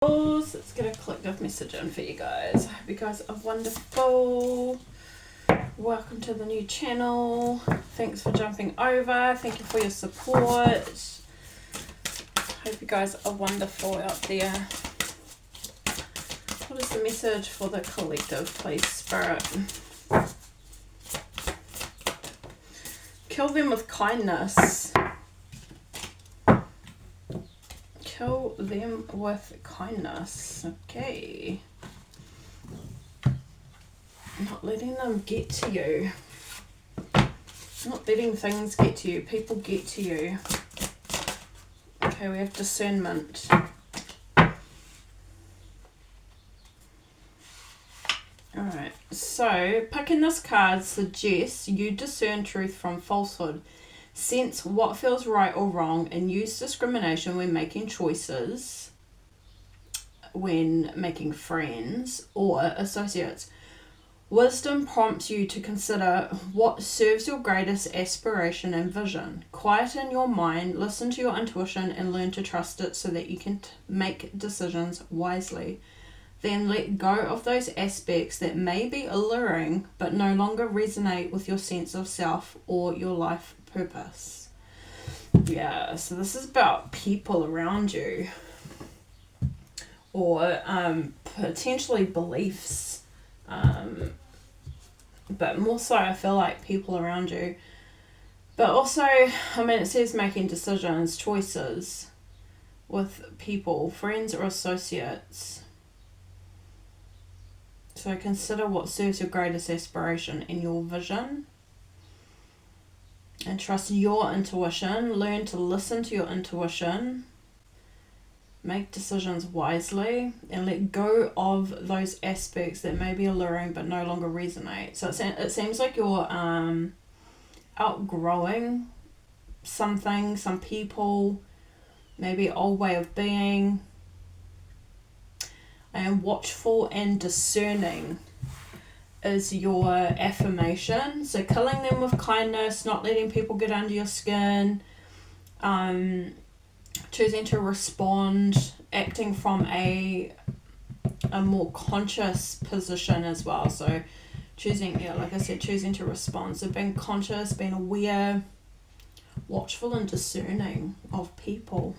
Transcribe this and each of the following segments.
Let's get a collective message in for you guys. I hope you guys are wonderful. Welcome to the new channel. Thanks for jumping over. Thank you for your support. Hope you guys are wonderful out there. What is the message for the collective, please, Spirit? Kill them with kindness. Kill them with kindness. Okay. Not letting them get to you. Not letting things get to you. People get to you. Okay, we have discernment. Alright, so picking this card suggests you discern truth from falsehood. Sense what feels right or wrong and use discrimination when making choices, when making friends or associates. Wisdom prompts you to consider what serves your greatest aspiration and vision. Quieten your mind, listen to your intuition and learn to trust it so that you can make decisions wisely. Then let go of those aspects that may be alluring but no longer resonate with your sense of self or your life purpose. Yeah, so this is about people around you or potentially beliefs, but more so I feel like people around you. But also, I mean, it says making decisions, choices with people, friends or associates. So consider what serves your greatest aspiration in your vision. And trust your intuition. Learn to listen to your intuition. Make decisions wisely. And let go of those aspects that may be alluring but no longer resonate. So it seems like you're outgrowing something, some people, maybe old way of being. And watchful and discerning is your affirmation. So killing them with kindness, not letting people get under your skin, choosing to respond, acting from a more conscious position as well. So choosing, like I said, choosing to respond. So being conscious, being aware, watchful and discerning of people.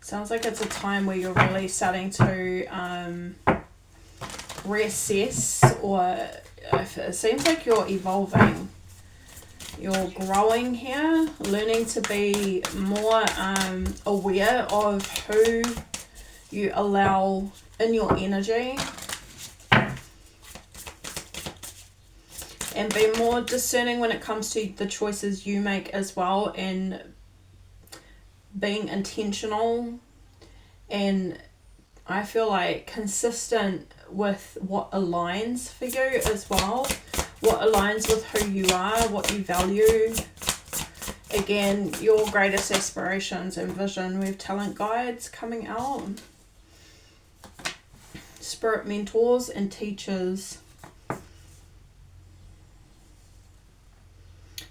Sounds like it's a time where you're really starting to reassess, or it seems like you're evolving. You're growing here, learning to be more aware of who you allow in your energy. And be more discerning when it comes to the choices you make as well, and being intentional, and I feel like consistent with what aligns for you as well, what aligns with who you are, what you value. Again, your greatest aspirations and vision. We have talent guides coming out, spirit mentors and teachers.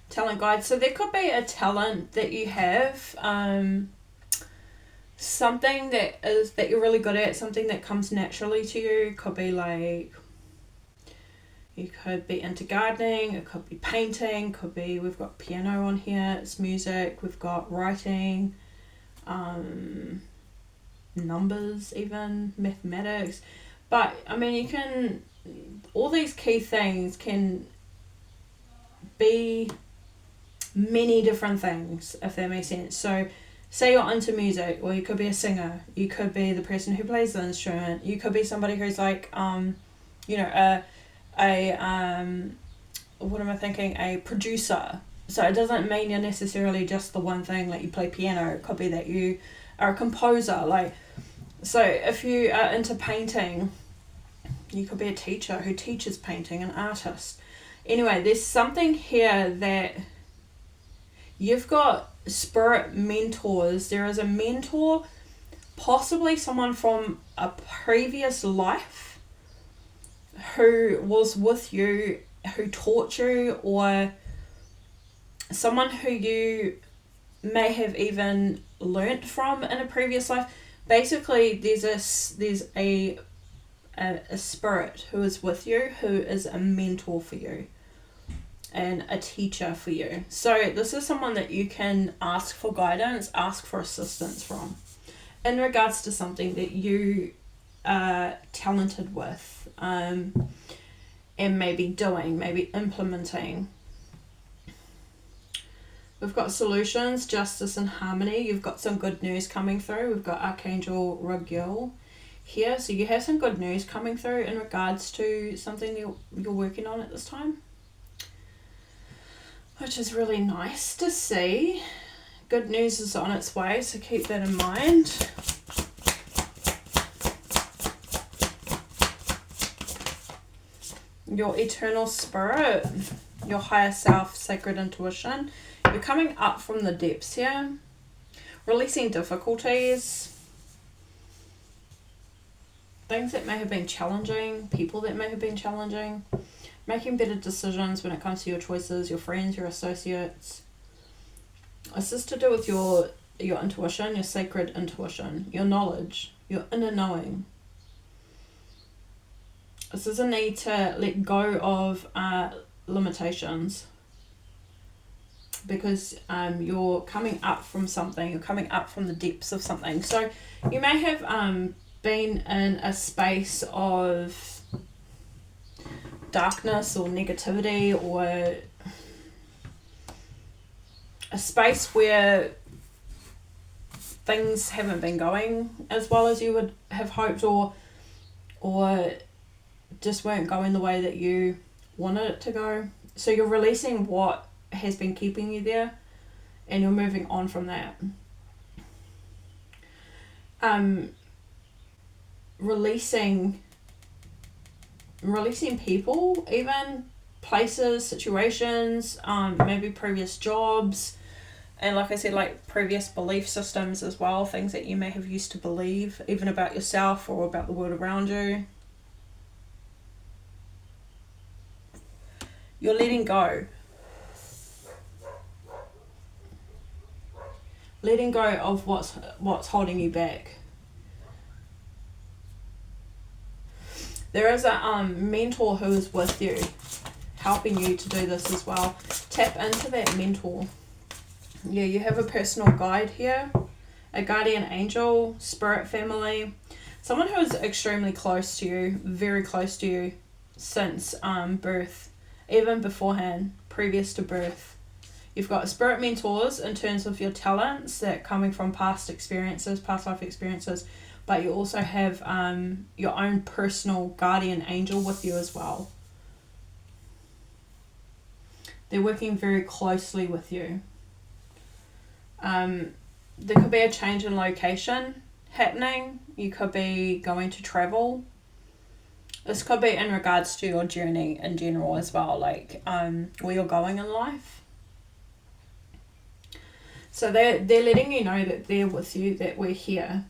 Talent guide. So there could be a talent that you have, something that you're really good at, something that comes naturally to you. Could be like, you could be into gardening, it could be painting, could be, we've got piano on here, it's music, we've got writing, numbers even, mathematics. But I mean, you can, all these key things can be many different things, if that makes sense. So say you're into music, or you could be a singer, you could be the person who plays the instrument, you could be somebody who's like a producer. So it doesn't mean you're necessarily just the one thing, like you play piano. It could be that you are a composer. Like, so if you are into painting, you could be a teacher who teaches painting, an artist. Anyway, there's something here that you've got spirit mentors. There is a mentor, possibly someone from a previous life who was with you, who taught you, or someone who you may have even learnt from in a previous life. Basically, there's a spirit who is with you, who is a mentor for you and a teacher for you. So this is someone that you can ask for guidance, ask for assistance from in regards to something that you are talented with, and maybe doing, maybe implementing. We've got solutions, justice and harmony. You've got some good news coming through. We've got Archangel Raguel here. So you have some good news coming through in regards to something you're working on at this time, which is really nice to see. Good news is on its way, so keep that in mind. Your eternal spirit, your higher self, sacred intuition. You're coming up from the depths here, releasing difficulties, things that may have been challenging, people that may have been challenging, making better decisions when it comes to your choices, your friends, your associates. This is to do with your intuition, your sacred intuition, your knowledge, your inner knowing. This is a need to let go of limitations, because you're coming up from something, you're coming up from the depths of something. So you may have been in a space of darkness or negativity, or a space where things haven't been going as well as you would have hoped, or just weren't going the way that you wanted it to go. So you're releasing what has been keeping you there, and you're moving on from that. Releasing people, even places, situations, maybe previous jobs, and like I said, like previous belief systems as well, things that you may have used to believe, even about yourself or about the world around you. You're letting go. Letting go of what's holding you back. There is a mentor who is with you, helping you to do this as well. Tap into that mentor. Yeah, you have a personal guide here, a guardian angel, spirit family, someone who is extremely close to you, very close to you since birth, even beforehand, previous to birth. You've got spirit mentors in terms of your talents that coming from past experiences, past life experiences, but you also have your own personal guardian angel with you as well. They're working very closely with you. There could be a change in location happening. You could be going to travel. This could be in regards to your journey in general as well, like where you're going in life. So they're letting you know that they're with you, that we're here.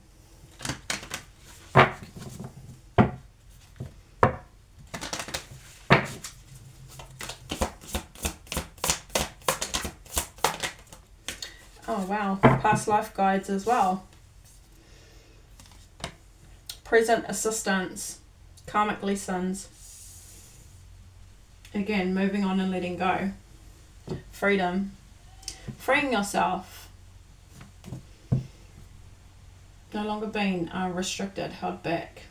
Oh wow, past life guides as well. Present assistance, karmic lessons. Again, moving on and letting go. Freedom. Freeing yourself. No longer being restricted, held back.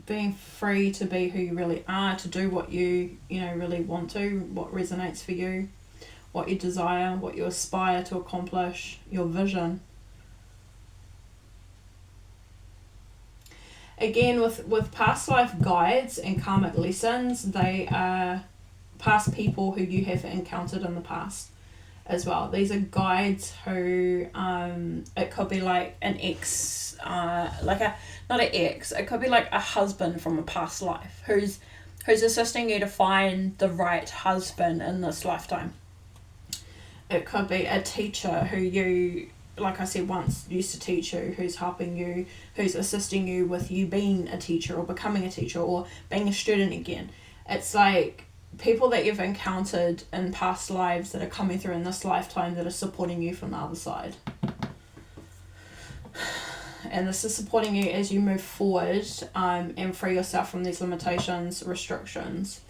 Being free to be who you really are, to do what you really want to, what resonates for you, what you desire, what you aspire to accomplish, your vision. Again, with past life guides and karmic lessons, they are past people who you have encountered in the past as well. These are guides who, it could be like an ex, not an ex, it could be like a husband from a past life who's assisting you to find the right husband in this lifetime. It could be a teacher who you, like I said, once used to teach you, who's helping you, who's assisting you with you being a teacher or becoming a teacher or being a student again. It's like people that you've encountered in past lives that are coming through in this lifetime that are supporting you from the other side. And this is supporting you as you move forward and free yourself from these limitations, restrictions.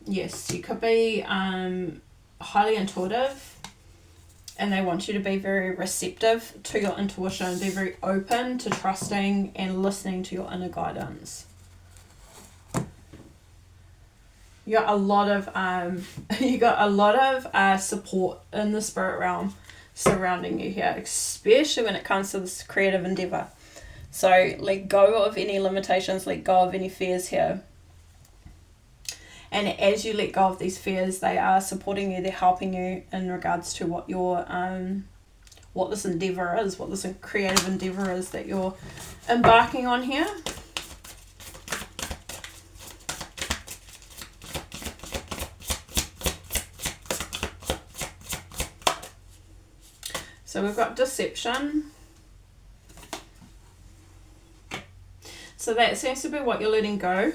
Yes, you could be highly intuitive, and they want you to be very receptive to your intuition, be very open to trusting and listening to your inner guidance. You got a lot of support in the spirit realm surrounding you here, especially when it comes to this creative endeavor. So let go of any limitations, let go of any fears here. And as you let go of these fears, they are supporting you, they're helping you in regards to what your what this endeavor is, what this creative endeavor is that you're embarking on here. So we've got deception. So that seems to be what you're letting go.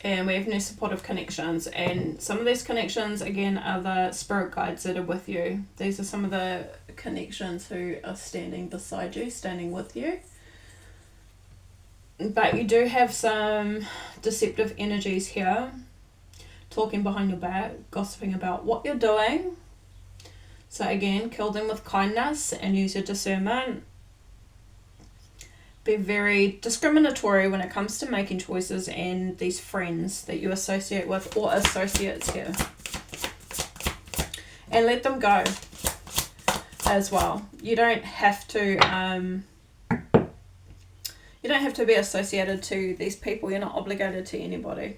And we have new supportive connections. And some of these connections, again, are the spirit guides that are with you. These are some of the connections who are standing beside you, standing with you. But you do have some deceptive energies here. Talking behind your back, gossiping about what you're doing. So again, kill them with kindness and use your discernment. Be very discriminatory when it comes to making choices and these friends that you associate with or associates here. And let them go as well. You don't have to be associated to these people. You're not obligated to anybody.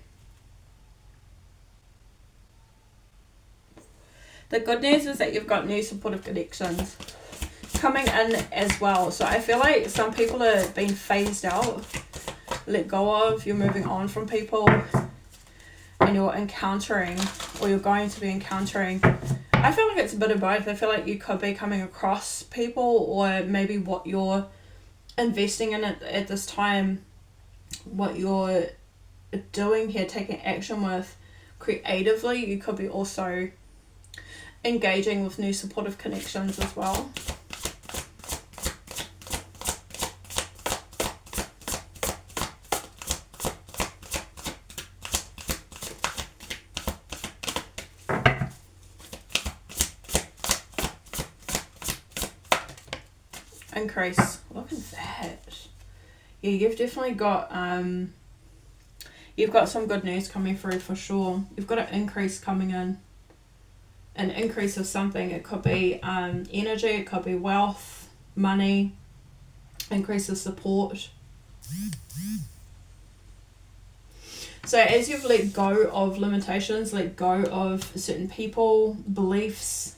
The good news is that you've got new supportive connections coming in as well. So I feel like some people are being phased out, let go of, you're moving on from people, and you're encountering, or you're going to be encountering. I feel like it's a bit of both. I feel like you could be coming across people, or maybe what you're investing in at this time, what you're doing here, taking action with creatively. You could be also engaging with new supportive connections as well. Increase. Look at that. Yeah, you've definitely got some good news coming through for sure. You've got an increase coming in. An increase of something. It could be energy, it could be wealth, money, increase of support. So as you've let go of limitations, let go of certain people, beliefs,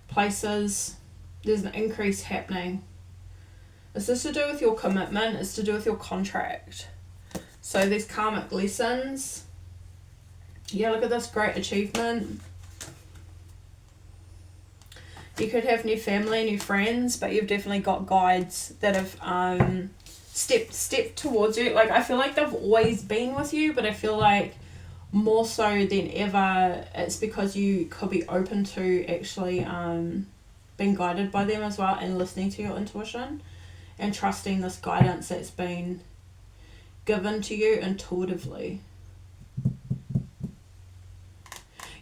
places, there's an increase happening. Is this to do with your commitment? It's to do with your contract. So these karmic lessons. Yeah, look at this great achievement. You could have new family, new friends, but you've definitely got guides that have stepped towards you. Like, I feel like they've always been with you, but I feel like more so than ever, it's because you could be open to actually being guided by them as well, and listening to your intuition and trusting this guidance that's been given to you intuitively.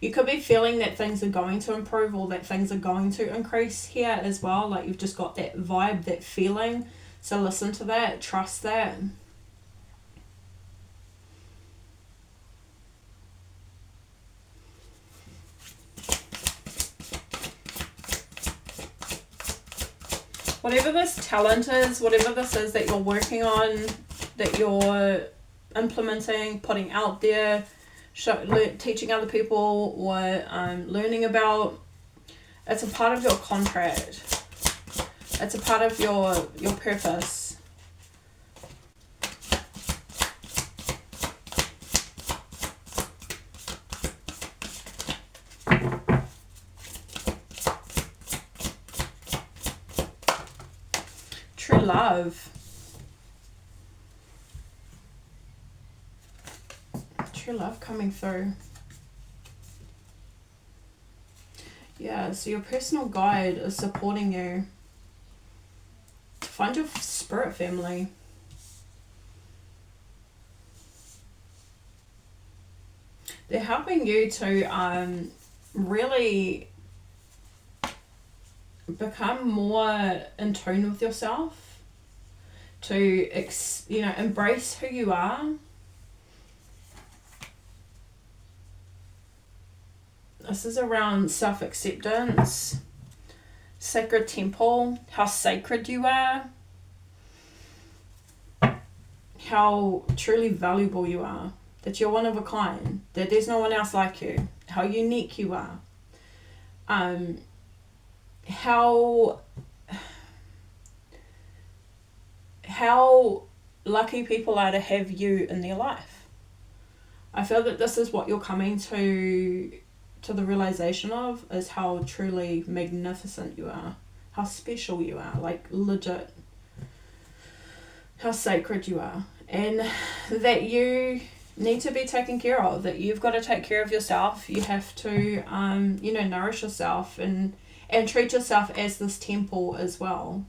You could be feeling that things are going to improve, or that things are going to increase here as well. Like, you've just got that vibe, that feeling. So listen to that, trust that. Whatever this talent is, whatever this is that you're working on, that you're implementing, putting out there, teaching other people, or learning about, it's a part of your contract. It's a part of your purpose. True love. true love coming through. Yeah, so your personal guide is supporting you to find your spirit family. They're helping you to really become more in tune with yourself, to embrace who you are. This is around self-acceptance, sacred temple, how sacred you are, how truly valuable you are, that you're one of a kind, that there's no one else like you, how unique you are, how lucky people are to have you in their life. I feel that this is what you're coming to the realization of, is how truly magnificent you are, how special you are, like legit, how sacred you are, and that you need to be taken care of, that you've got to take care of yourself. You have to nourish yourself and treat yourself as this temple as well.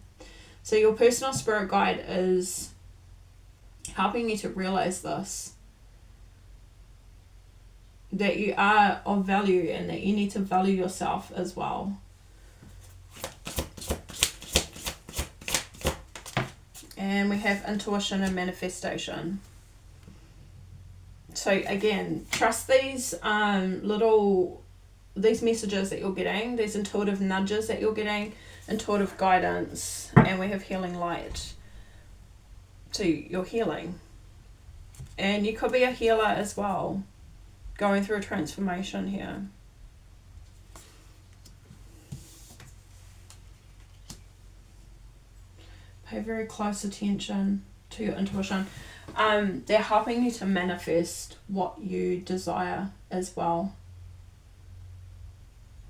So your personal spirit guide is helping you to realize this, that you are of value and that you need to value yourself as well. And we have intuition and manifestation. So again, trust these these messages that you're getting, these intuitive nudges that you're getting, intuitive guidance, and we have healing light. So you're healing. And you could be a healer as well, going through a transformation here. Pay very close attention to your intuition. They're helping you to manifest what you desire as well.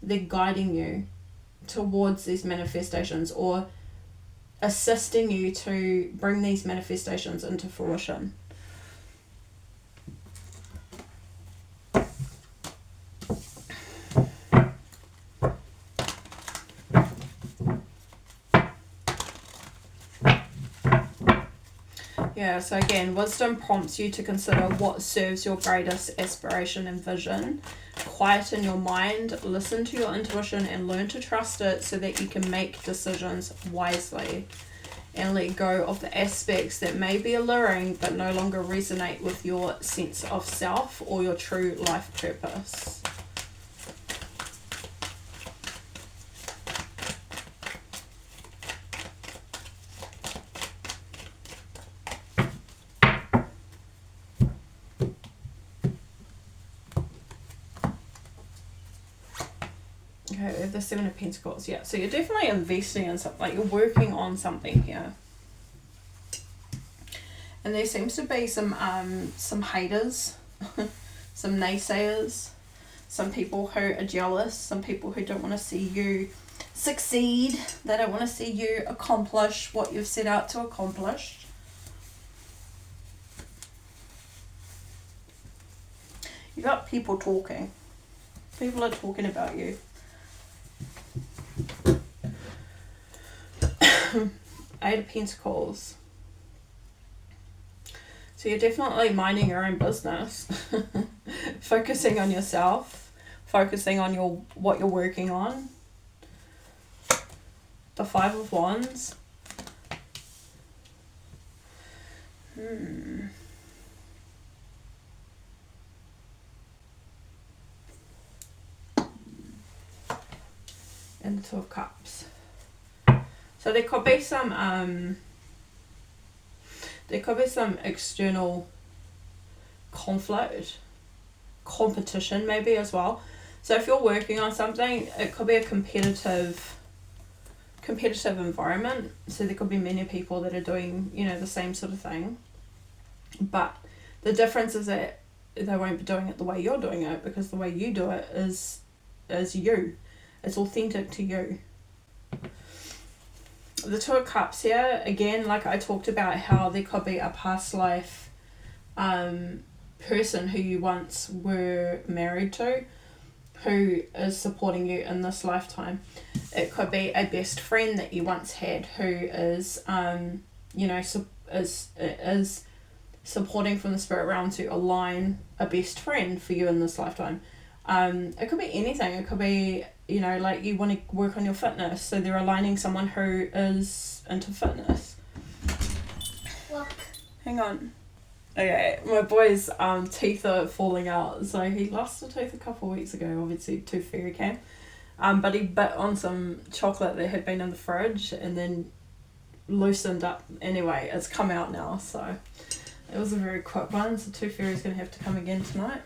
They're guiding you towards these manifestations, or assisting you to bring these manifestations into fruition. Yeah, so again, wisdom prompts you to consider what serves your greatest aspiration and vision. Quieten your mind, listen to your intuition, and learn to trust it so that you can make decisions wisely. And let go of the aspects that may be alluring but no longer resonate with your sense of self or your true life purpose. Okay, we have the Seven of Pentacles. Yeah, so you're definitely investing in something, like you're working on something here. And there seems to be some haters, some naysayers, some people who are jealous, some people who don't want to see you succeed. They don't want to see you accomplish what you've set out to accomplish. You've got people talking. People are talking about you. Eight of Pentacles. So you're definitely minding your own business. Focusing on yourself. Focusing on what you're working on. The Five of Wands. And the Two of Cups. So there could be some external conflict, competition maybe as well. So if you're working on something, it could be a competitive environment. So there could be many people that are doing, the same sort of thing. But the difference is that they won't be doing it the way you're doing it, because the way you do it is you. It's authentic to you. The Two of Cups here, again, like I talked about, how there could be a past life person who you once were married to who is supporting you in this lifetime. It could be a best friend that you once had who is, is supporting from the spirit realm to align a best friend for you in this lifetime. It could be anything. It could be, like you want to work on your fitness, so they're aligning someone who is into fitness. Look. Hang on. Okay, my boy's teeth are falling out, so he lost a tooth a couple of weeks ago, obviously tooth fairy came. But he bit on some chocolate that had been in the fridge and then loosened up. Anyway, it's come out now, so it was a very quick one, so tooth fairy's going to have to come again tonight.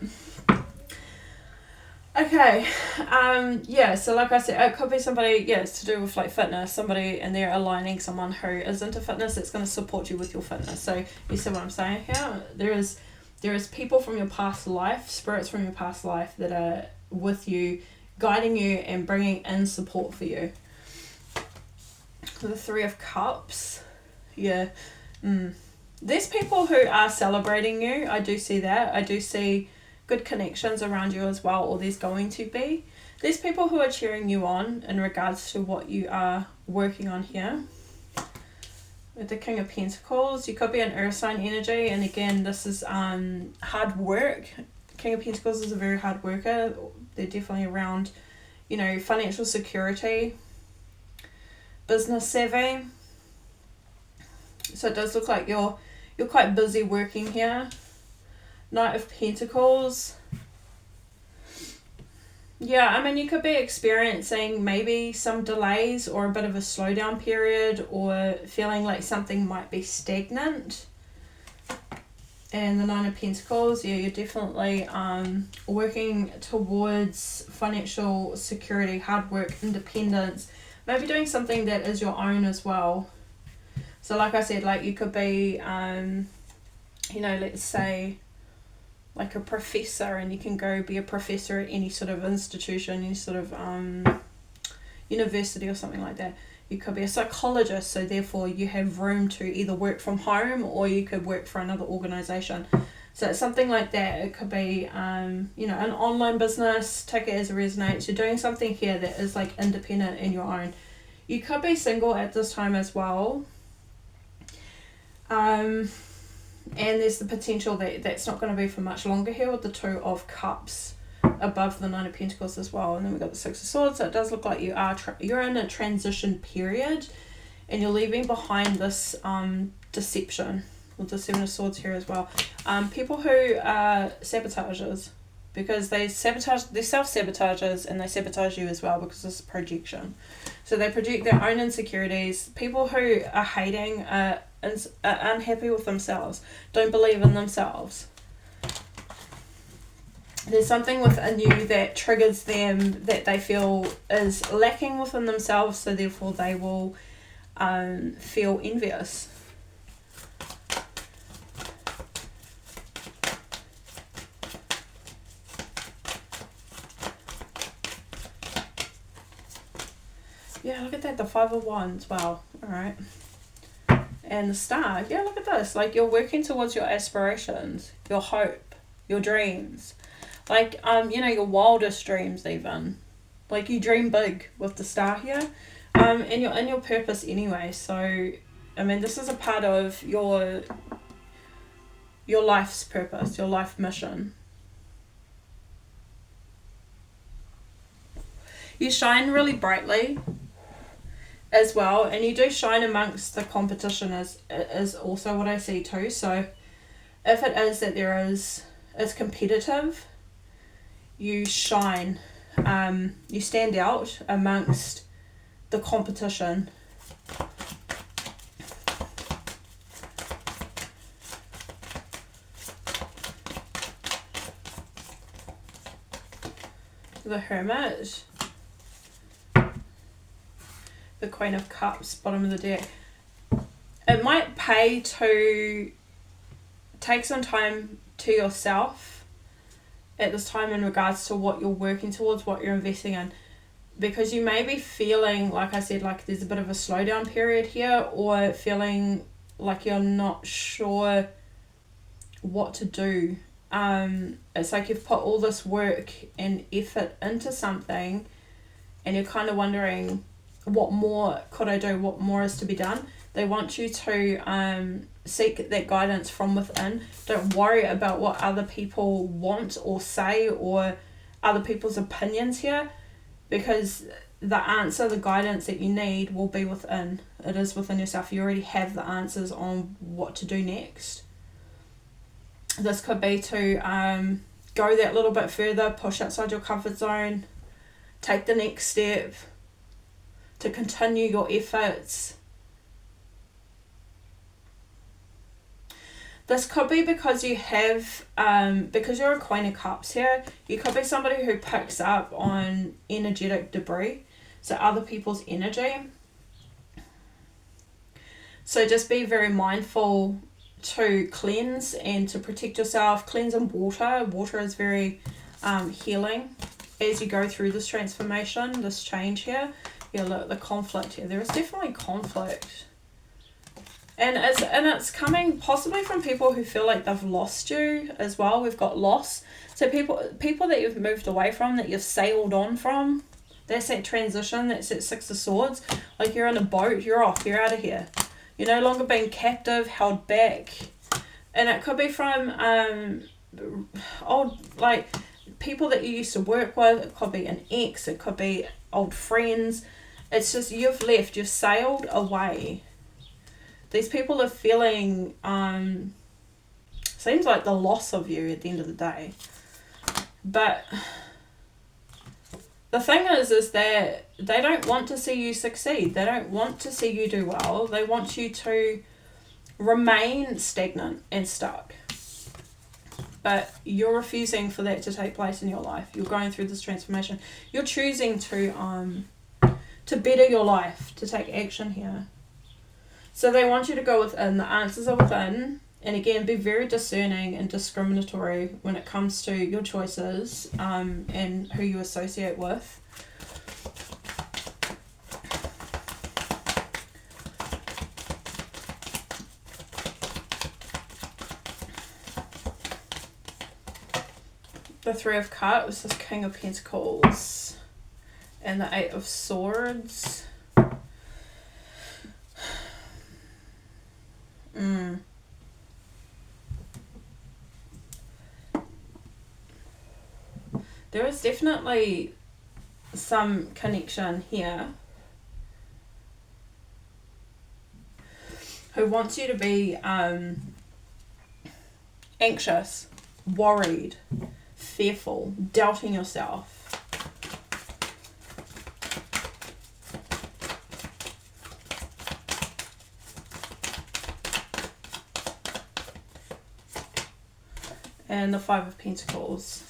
Okay, so like I said, it could be somebody, it's to do with like fitness, somebody, and they're aligning someone who is into fitness that's going to support you with your fitness. So you see what I'm saying here? There is people from your past life, spirits from your past life that are with you, guiding you and bringing in support for you. The Three of Cups, There's people who are celebrating you. I do see that. I do see good connections around you as well, or there's going to be. There's people who are cheering you on in regards to what you are working on here. With the King of Pentacles, you could be an earth sign energy, and again, this is hard work. King of Pentacles is a very hard worker. They're definitely around, financial security, business savvy. So it does look like you're quite busy working here. Knight of Pentacles. You could be experiencing maybe some delays or a bit of a slowdown period, or feeling like something might be stagnant. And the Nine of Pentacles, you're definitely working towards financial security, hard work, independence, maybe doing something that is your own as well. So like I said, like you could be, let's say like a professor, and you can go be a professor at any sort of institution, any sort of university or something like that. You could be a psychologist, so therefore you have room to either work from home or you could work for another organisation. So it's something like that. It could be, an online business, take it as it resonates. You're doing something here that is like independent in your own. You could be single at this time as well. And there's the potential that that's not going to be for much longer here with the Two of Cups above the Nine of Pentacles as well. And then we've got the Six of Swords. So it does look like you're in a transition period, and you're leaving behind this deception with the Seven of Swords here as well. People who are sabotagers, because they're self-sabotagers, and they sabotage you as well because this is projection. So they project their own insecurities. People who are hating, are unhappy with themselves, don't believe in themselves. There's something within you that triggers them that they feel is lacking within themselves, so therefore they will feel envious. Yeah, look at that, the Five of Wands. Wow. Alright. And the Star. Yeah, look at this. Like, you're working towards your aspirations, your hope, your dreams. Like, your wildest dreams even. Like, you dream big with the Star here. And you're in your purpose anyway. So, this is a part of your life's purpose, your life mission. You shine really brightly as well, and you do shine amongst the competition is also what I see too. So if it is that it's competitive, you shine, you stand out amongst the competition. The Hermit, the Queen of Cups, bottom of the deck. It might pay to take some time to yourself at this time in regards to what you're working towards, what you're investing in, because you may be feeling, like I said, like there's a bit of a slowdown period here, or feeling like you're not sure what to do It's like you've put all this work and effort into something and you're kind of wondering, what more could I do? What more is to be done? They want you to seek that guidance from within. Don't worry about what other people want or say or other people's opinions here, because the answer, the guidance that you need will be within. It is within yourself. You already have the answers on what to do next. This could be to go that little bit further, push outside your comfort zone, take the next step, to continue your efforts. This could be because you have, because you're a Queen of Cups here, you could be somebody who picks up on energetic debris, so other people's energy. So just be very mindful to cleanse and to protect yourself. Cleanse in water. Water is very healing as you go through this transformation, this change here. Yeah, look, the conflict here. There is definitely conflict. And it's coming possibly from people who feel like they've lost you as well. We've got loss. So people that you've moved away from, that you've sailed on from, that's that transition, that's that Six of Swords. Like you're in a boat, you're off, you're out of here. You're no longer being captive, held back. And it could be from old, like, people that you used to work with. It could be an ex, it could be old friends. It's just you've left, you've sailed away. These people are feeling, seems like the loss of you at the end of the day. But the thing is that they don't want to see you succeed. They don't want to see you do well. They want you to remain stagnant and stuck. But you're refusing for that to take place in your life. You're going through this transformation. You're choosing to better your life, to take action here. So they want you to go within. The answers are within. And again, be very discerning and discriminatory when it comes to your choices and who you associate with. The Three of Cups, this King of Pentacles, and the Eight of Swords. There is definitely some connection here who wants you to be anxious, worried, fearful, doubting yourself. And the Five of Pentacles.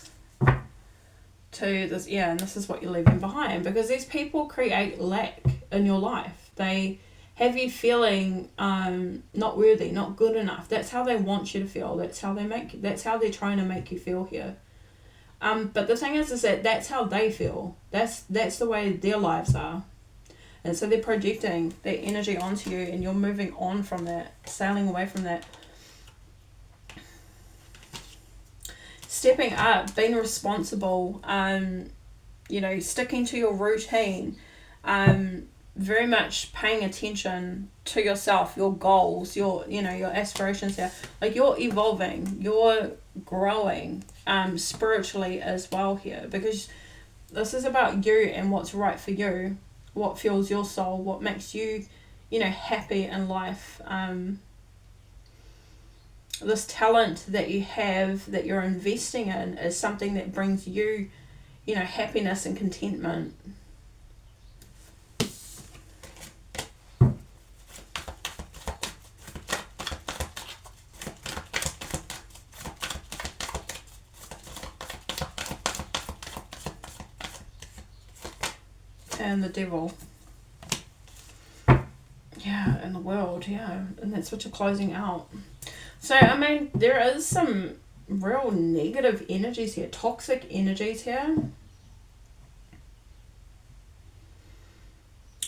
To this, yeah, and this is what you're leaving behind, because these people create lack in your life. They have you feeling not worthy, not good enough. That's how they want you to feel. That's how they're trying to make you feel here. But the thing is that that's how they feel. That's the way their lives are. And so they're projecting that energy onto you, and you're moving on from that, sailing away from that. Stepping up, being responsible, sticking to your routine, very much paying attention to yourself, your goals, your aspirations here. Like you're evolving, you're growing spiritually as well here, because this is about you and what's right for you, what fuels your soul, what makes you, happy in life. This talent that you have, that you're investing in, is something that brings you, happiness and contentment. And the Devil. Yeah, and the World, yeah. And that's what you're closing out. So, there is some real negative energies here, toxic energies here.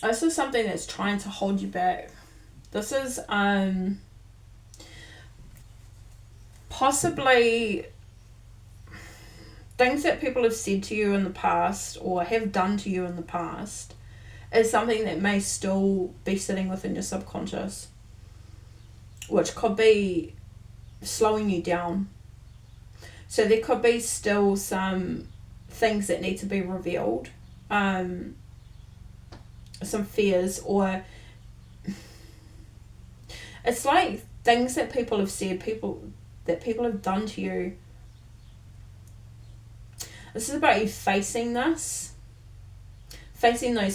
This is something that's trying to hold you back. This is possibly things that people have said to you in the past or have done to you in the past is something that may still be sitting within your subconscious, which could be slowing you down. So there could be still some things that need to be revealed, some fears, or it's like things that people have said, people have done to you. This is about you facing those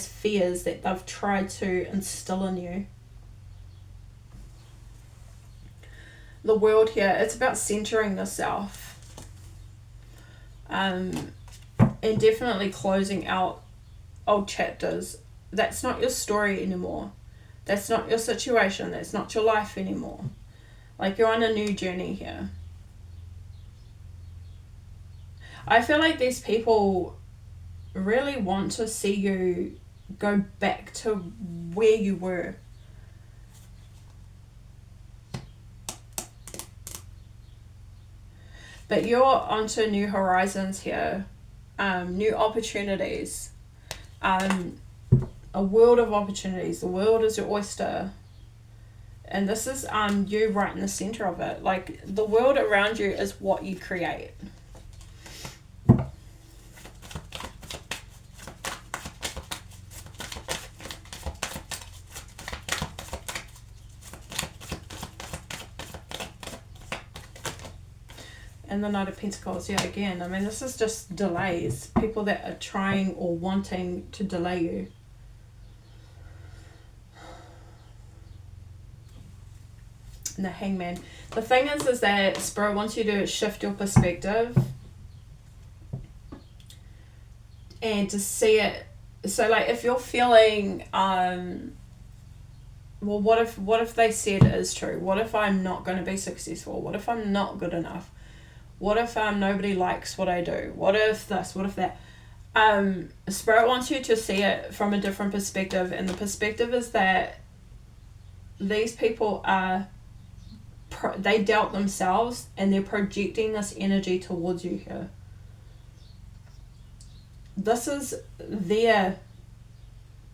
fears that they've tried to instill in you. The world here, it's about centering the self. And definitely closing out old chapters. That's not your story anymore. That's not your situation. That's not your life anymore. Like, you're on a new journey here. I feel like these people really want to see you go back to where you were. But you're onto new horizons here, new opportunities, a world of opportunities. The world is your oyster. And this is you right in the center of it. Like, the world around you is what you create. And the Knight of Pentacles, yeah, again, I mean, this is just delays. People that are trying or wanting to delay you. And the Hangman. The thing is that Spirit wants you to shift your perspective and to see it. So, like, if you're feeling, well, what if they said it is true? What if I'm not going to be successful? What if I'm not good enough? What if nobody likes what I do? What if this? What if that? Spirit wants you to see it from a different perspective, and the perspective is that these people they doubt themselves, and they're projecting this energy towards you here. This is their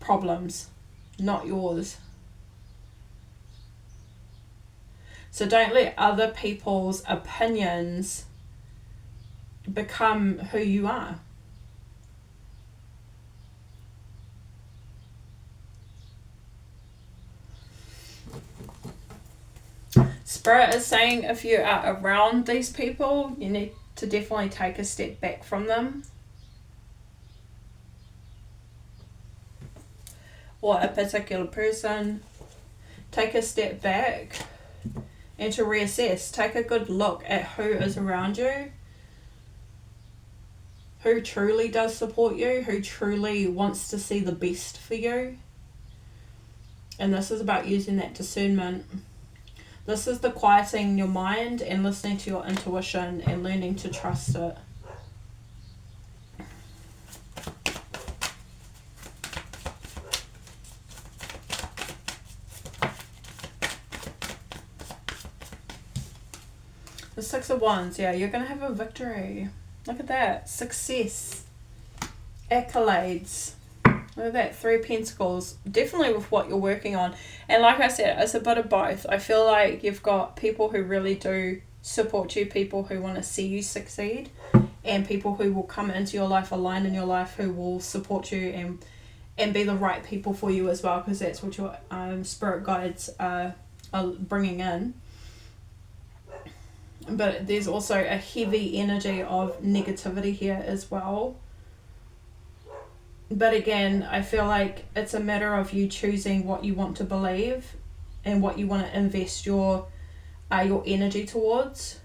problems, not yours. So don't let other people's opinions become who you are. Spirit is saying if you are around these people, you need to definitely take a step back from them. Or a particular person. Take a step back and to reassess. Take a good look at who is around you. Who truly does support you. Who truly wants to see the best for you. And this is about using that discernment. This is the quieting your mind and listening to your intuition and learning to trust it. The Six of Wands, yeah, you're going to have a victory. Look at that. Success. Accolades. Look at that. 3 of Pentacles. Definitely with what you're working on. And like I said, it's a bit of both. I feel like you've got people who really do support you, people who want to see you succeed, and people who will come into your life, align in your life, who will support you and be the right people for you as well, because that's what your spirit guides are bringing in. But there's also a heavy energy of negativity here as well. But again, I feel like it's a matter of you choosing what you want to believe and what you want to invest your energy towards.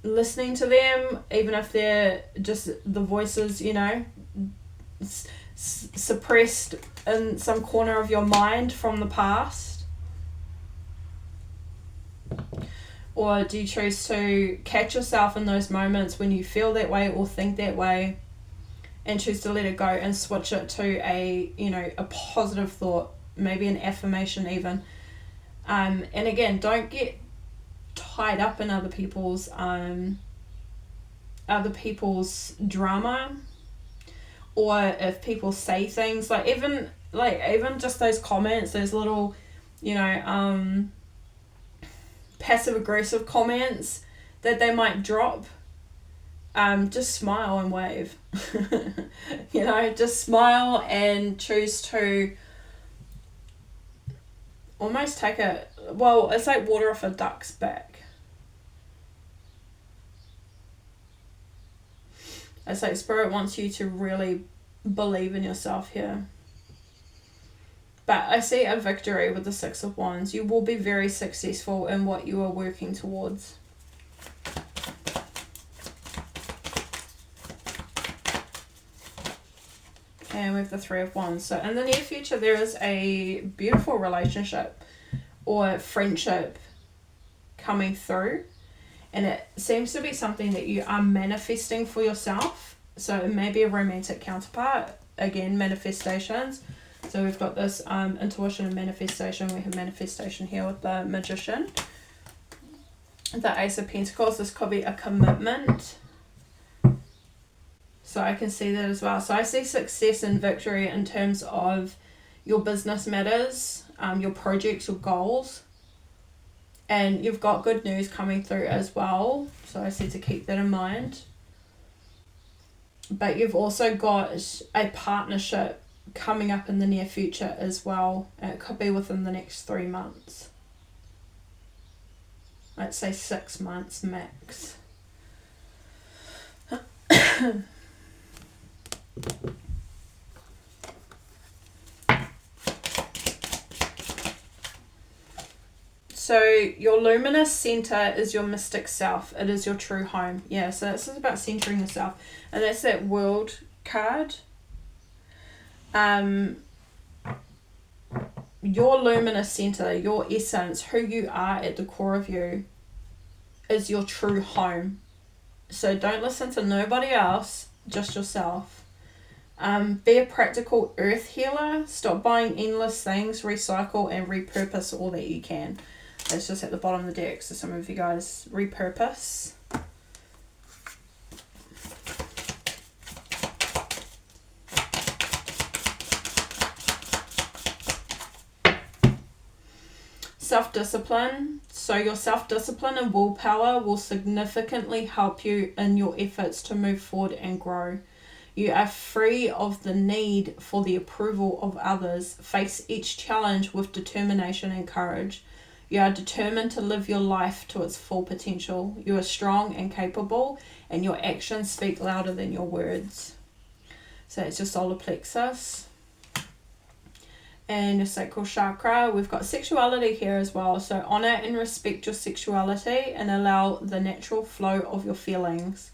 Listening to them, even if they're just the voices, you know, suppressed in some corner of your mind from the past. Or do you choose to catch yourself in those moments when you feel that way or think that way and choose to let it go and switch it to a positive thought, maybe an affirmation even. And again, don't get tied up in other people's other people's drama, or if people say things like even just those comments, those little, passive aggressive comments that they might drop. Just smile and wave. Just smile and choose to almost take it's like water off a duck's back. It's like Spirit wants you to really believe in yourself here. But I see a victory with the Six of Wands. You will be very successful in what you are working towards. And we have the Three of Wands. So in the near future, there is a beautiful relationship or friendship coming through. And it seems to be something that you are manifesting for yourself. So it may be a romantic counterpart. Again, manifestations. So we've got this intuition and manifestation. We have manifestation here with the Magician. The Ace of Pentacles. This could be a commitment. So I can see that as well. So I see success and victory in terms of your business matters, your projects, your goals. And you've got good news coming through as well. So I see to keep that in mind. But you've also got a partnership coming up in the near future as well. It could be within the next 3 months. Let's say 6 months max. So your luminous center is your mystic self. It is your true home. Yeah, so this is about centering yourself. And that's that World card. Your luminous center, your essence, who you are at the core of you, is your true home. So don't listen to nobody else, just yourself. Be a practical earth healer. Stop buying endless things. Recycle and repurpose all that you can. That's just at the bottom of the deck. So some of you guys repurpose. Self-discipline. So your self-discipline and willpower will significantly help you in your efforts to move forward and grow. You are free of the need for the approval of others. Face each challenge with determination and courage. You are determined to live your life to its full potential. You are strong and capable, and your actions speak louder than your words. So it's your solar plexus. And your sacral chakra. We've got sexuality here as well. So honor and respect your sexuality and allow the natural flow of your feelings.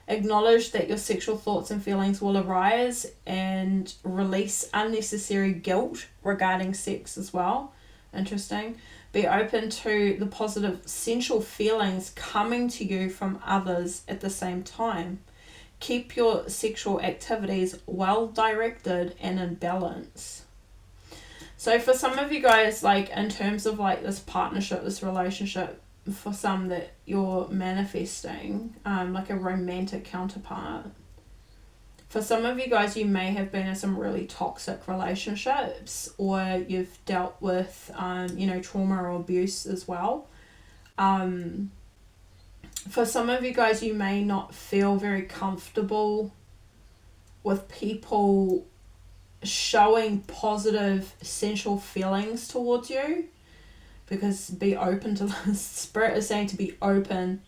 Acknowledge that your sexual thoughts and feelings will arise and release unnecessary guilt regarding sex as well. Interesting. Be open to the positive sensual feelings coming to you from others at the same time. Keep your sexual activities well directed and in balance. So for some of you guys, like in terms of like this partnership, this relationship, for some that you're manifesting, like a romantic counterpart. For some of you guys, you may have been in some really toxic relationships, or you've dealt with, trauma or abuse as well. For some of you guys, you may not feel very comfortable with people showing positive sensual feelings towards you, because be open to this. Spirit is saying to be open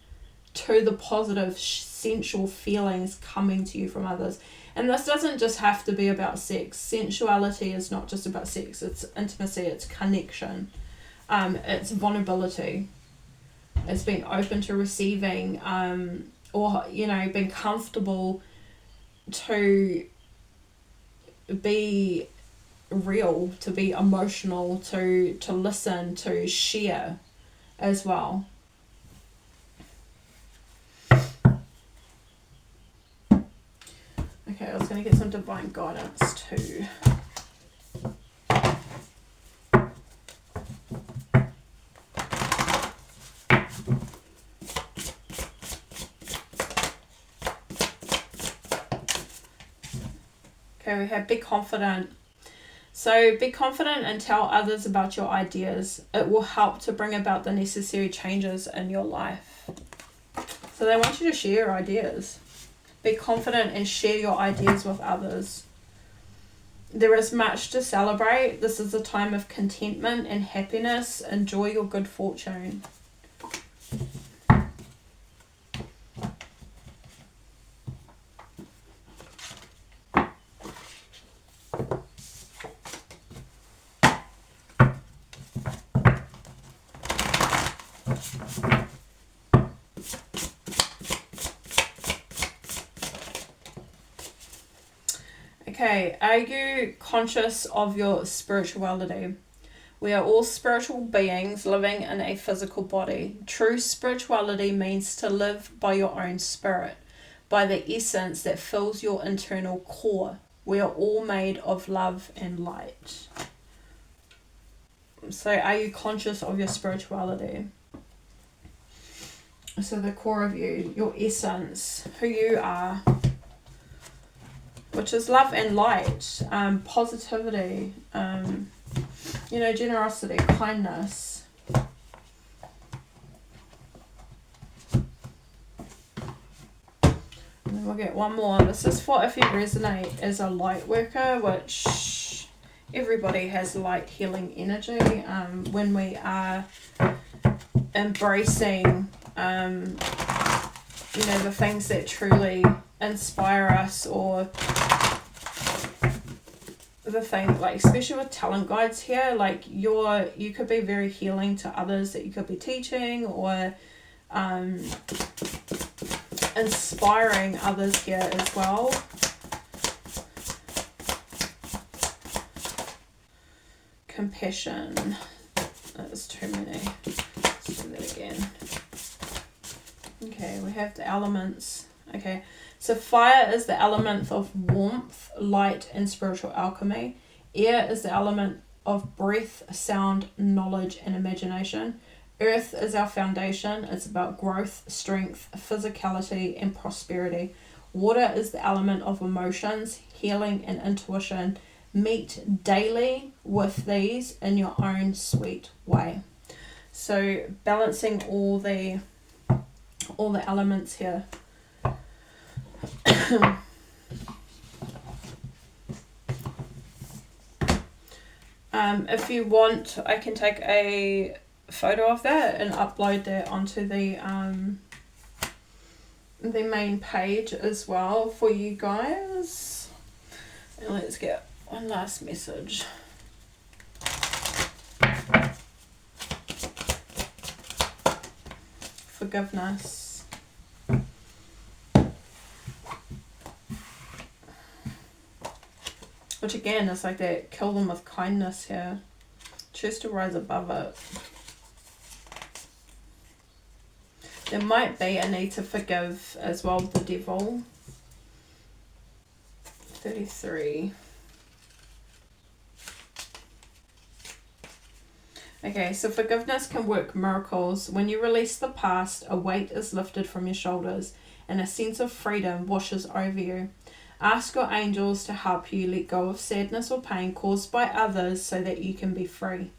to the positive sensual feelings coming to you from others. And this doesn't just have to be about sex. Sensuality is not just about sex. It's intimacy, it's connection, it's vulnerability, it's being open to receiving, or being comfortable to be real, to be emotional, to listen, to share as well. Okay, I was going to get some divine guidance too. Okay, we have be confident. So be confident and tell others about your ideas. It will help to bring about the necessary changes in your life. So they want you to share your ideas. Be confident and share your ideas with others. There is much to celebrate. This is a time of contentment and happiness. Enjoy your good fortune. Okay, are you conscious of your spirituality? We are all spiritual beings living in a physical body. True spirituality means to live by your own spirit, by the essence that fills your internal core. We are all made of love and light. So are you conscious of your spirituality? So the core of you, your essence, who you are, which is love and light, positivity, generosity, kindness. And then we'll get one more. This is for if you resonate as a light worker, which everybody has light healing energy. When we are embracing, the things that truly inspire us, or the thing, like especially with talent guides here, like you could be very healing to others that you could be teaching, or inspiring others here as well. Compassion. That's too many. Let's do that again. Okay, we have the elements. Okay, so fire is the element of warmth, light, and spiritual alchemy. Air is the element of breath, sound, knowledge, and imagination. Earth is our foundation. It's about growth, strength, physicality, and prosperity. Water is the element of emotions, healing, and intuition. Meet daily with these in your own sweet way. So balancing all the elements here. If you want, I can take a photo of that and upload that onto the main page as well for you guys. And let's get one last message. Forgiveness. Which again is like that, kill them with kindness here. Choose to rise above it. There might be a need to forgive as well the devil. 33. Okay, so forgiveness can work miracles. When you release the past, a weight is lifted from your shoulders and a sense of freedom washes over you. Ask your angels to help you let go of sadness or pain caused by others so that you can be free.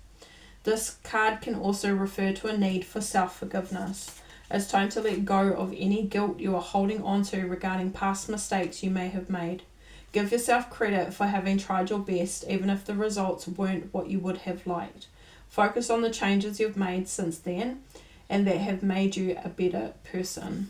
This card can also refer to a need for self-forgiveness. It's time to let go of any guilt you are holding on to regarding past mistakes you may have made. Give yourself credit for having tried your best, even if the results weren't what you would have liked. Focus on the changes you've made since then and that have made you a better person.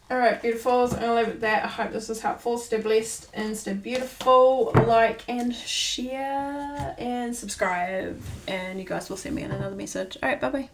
Alright, beautifuls, I'm going to leave it at that. I hope this was helpful. Stay blessed and stay beautiful. Like and share and subscribe. And you guys will send me another message. Alright, bye-bye.